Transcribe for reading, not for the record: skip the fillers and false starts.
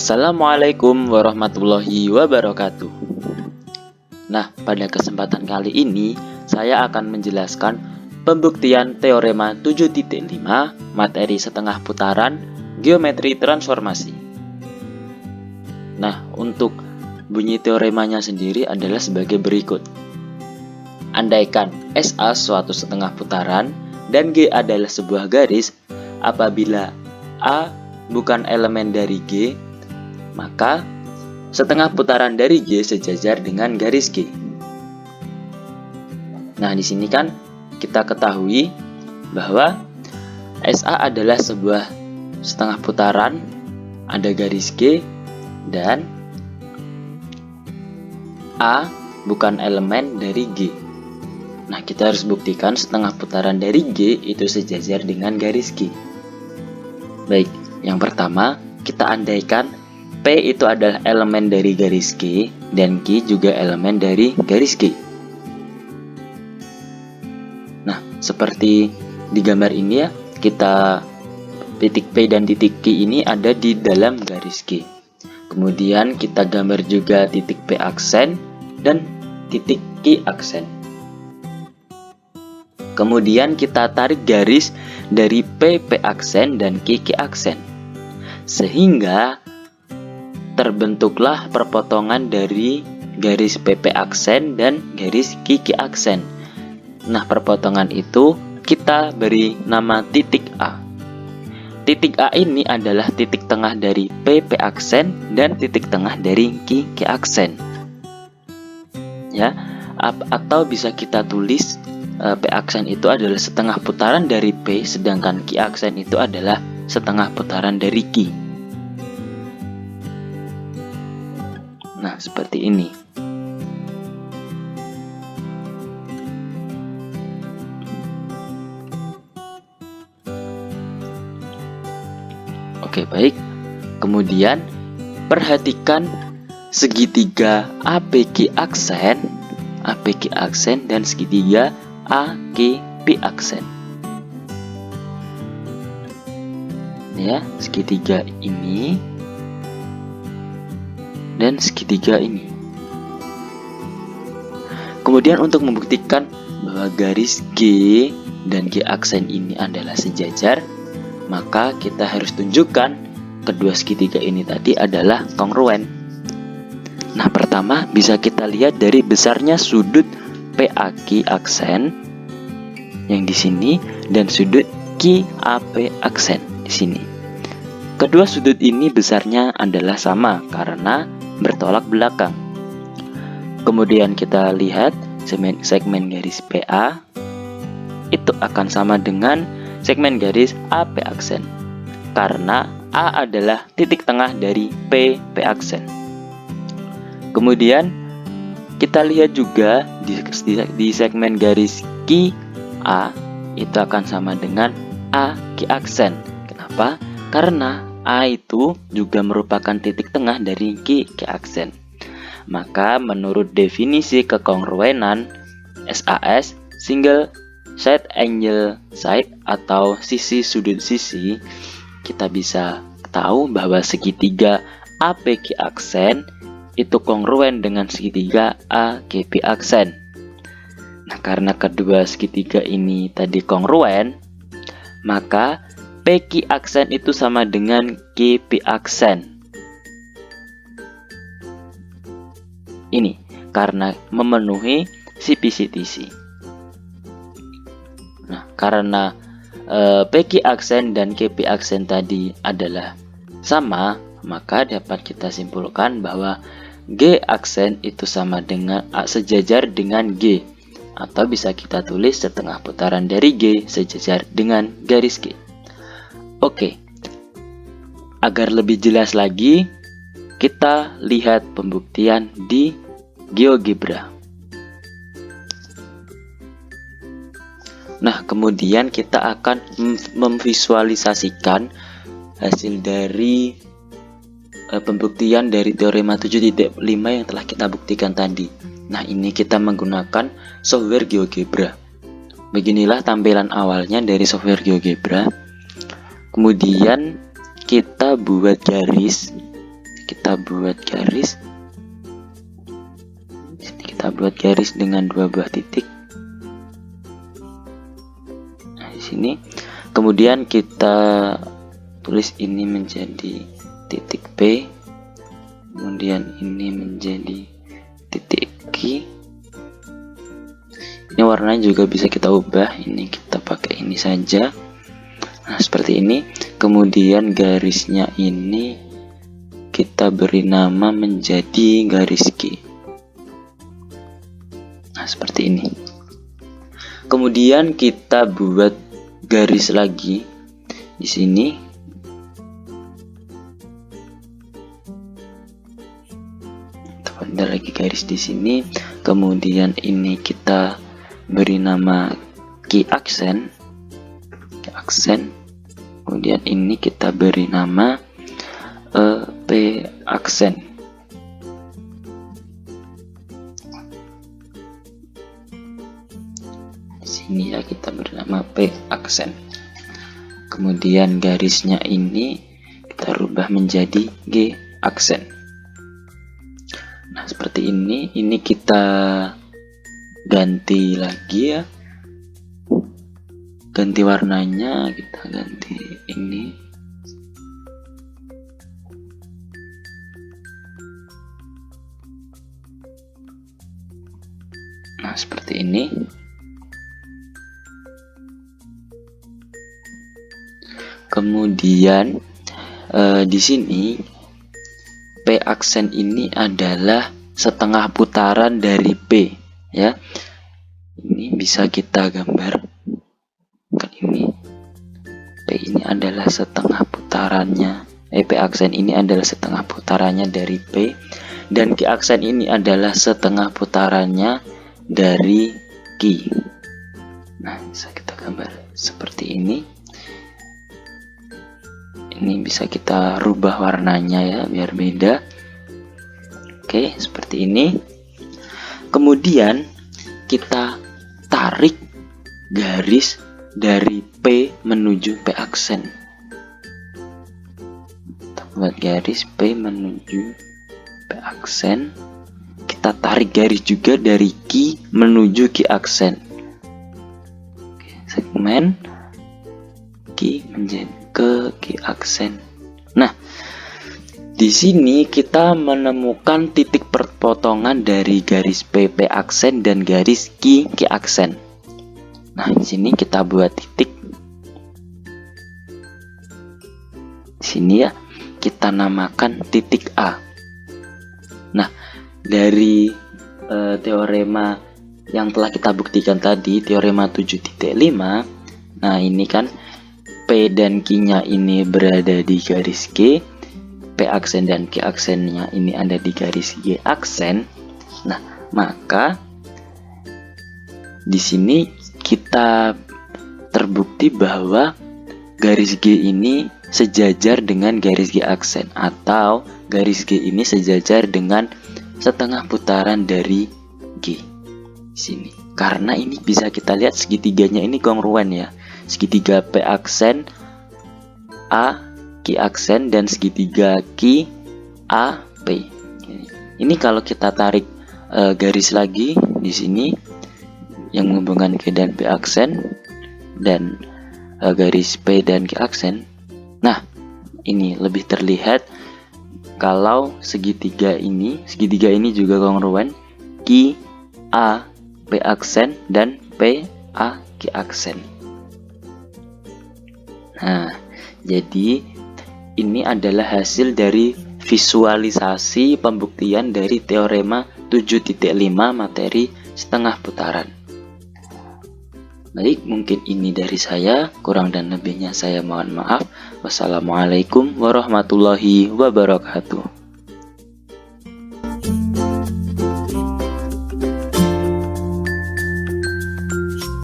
Assalamualaikum warahmatullahi wabarakatuh. Nah, pada kesempatan kali ini saya akan menjelaskan pembuktian teorema 7.5 materi setengah putaran geometri transformasi. Nah, untuk bunyi teoremanya sendiri adalah sebagai berikut. Andaikan SA suatu setengah putaran dan G adalah sebuah garis, apabila A bukan elemen dari G, maka setengah putaran dari G sejajar dengan garis G. Nah, di sini kan kita ketahui bahwa SA adalah sebuah setengah putaran, ada garis G, dan A bukan elemen dari G. Nah, kita harus buktikan setengah putaran dari G itu sejajar dengan garis G. Baik, yang pertama kita andaikan P itu adalah elemen dari garis G dan Q juga elemen dari garis G. Nah, seperti di gambar ini ya, kita titik P dan titik Q ini ada di dalam garis G. Kemudian kita gambar juga titik P aksen dan titik Q aksen. Kemudian kita tarik garis dari P aksen dan Q aksen. Sehingga terbentuklah perpotongan dari garis PP aksen dan garis QQ aksen. Nah, perpotongan itu kita beri nama titik A. Titik A ini adalah titik tengah dari PP aksen dan titik tengah dari QQ aksen. Ya, atau bisa kita tulis P aksen itu adalah setengah putaran dari P, sedangkan Q aksen itu adalah setengah putaran dari Q. Nah, seperti ini. Oke, baik. Kemudian perhatikan segitiga APQ aksen dan segitiga AQP aksen. Ya, segitiga ini dan segitiga ini. Kemudian untuk membuktikan bahwa garis G dan G aksen ini adalah sejajar, maka kita harus tunjukkan kedua segitiga ini tadi adalah kongruen. Nah, pertama bisa kita lihat dari besarnya sudut PAQ aksen yang di sini dan sudut QAP aksen di sini. Kedua sudut ini besarnya adalah sama karena bertolak belakang. Kemudian kita lihat segmen garis PA itu akan sama dengan segmen garis AP aksen karena A adalah titik tengah dari P aksen. Kemudian kita lihat juga di segmen garis QA itu akan sama dengan AQ aksen. Kenapa? Karena A itu juga merupakan titik tengah dari Q aksen. Maka menurut definisi kekongruenan SAS, single side angle side atau sisi sudut sisi, kita bisa tahu bahwa segitiga APQ aksen itu kongruen dengan segitiga AQP aksen. Nah, karena kedua segitiga ini tadi kongruen, maka PQ aksen itu sama dengan QP aksen. Ini karena memenuhi CP/CTC. Nah, karena PQ aksen dan QP aksen tadi adalah sama, maka dapat kita simpulkan bahwa G aksen itu sama dengan sejajar dengan G, atau bisa kita tulis setengah putaran dari G sejajar dengan garis G. Oke, agar lebih jelas lagi, kita lihat pembuktian di GeoGebra. Nah, kemudian kita akan memvisualisasikan hasil dari pembuktian dari teorema 7.5 yang telah kita buktikan tadi. Nah, ini kita menggunakan software GeoGebra. Beginilah tampilan awalnya dari software GeoGebra. Kemudian kita buat garis kita buat garis. Di sini kita buat garis dengan 2 buah titik. Nah, di sini kemudian kita tulis ini menjadi titik P, kemudian ini menjadi titik Q. Ini warnanya juga bisa kita ubah, ini kita pakai ini saja. Nah, seperti ini. Kemudian garisnya ini kita beri nama menjadi garis Q. Nah, seperti ini. Kemudian kita buat garis lagi di sini. Ada lagi garis di sini. Kemudian ini kita beri nama Q aksen. Kemudian ini kita beri nama P aksen. Di sini ya kita beri nama P aksen. Kemudian garisnya ini kita rubah menjadi G aksen. Nah, seperti ini. Ini kita ganti lagi ya. Ganti warnanya, kita ganti ini. Nah, seperti ini. Kemudian di sini P aksen ini adalah setengah putaran dari P ya. Ini bisa kita gambar. Ini P ini adalah setengah putarannya. P aksen ini adalah setengah putarannya dari P, dan Q aksen ini adalah setengah putarannya dari Q. Nah, bisa kita gambar seperti ini. Ini bisa kita rubah warnanya ya biar beda. Oke, seperti ini. Kemudian kita tarik garis dari P menuju P aksen. Kita buat garis P menuju P aksen. Kita tarik garis juga dari Q menuju Q aksen. Oke, segmen Q menjadi ke Q aksen. Nah, di sini kita menemukan titik perpotongan dari garis P aksen dan garis Q aksen. Nah, di sini kita buat titik. Di sini ya, kita namakan titik A. Nah, dari teorema yang telah kita buktikan tadi, teorema 7.5. Nah, ini kan P dan Q-nya ini berada di garis G. P aksen dan Q aksennya ini ada di garis G aksen. Nah, maka di sini kita terbukti bahwa garis G ini sejajar dengan garis G aksen, atau garis G ini sejajar dengan setengah putaran dari G. Di sini. Karena ini bisa kita lihat segitiganya ini kongruen ya. Segitiga P aksen, A, Q aksen, dan segitiga Q, A, P. Ini kalau kita tarik garis lagi di sini yang menghubungkan Q dan P aksen dan garis P dan Q aksen. Nah, ini lebih terlihat kalau segitiga ini juga kongruen Q, A, P aksen, dan P, A, Q aksen. Nah, jadi ini adalah hasil dari visualisasi pembuktian dari teorema 7.5 materi setengah putaran. Baik, mungkin ini dari saya. Kurang dan lebihnya saya mohon maaf. Wassalamualaikum warahmatullahi wabarakatuh.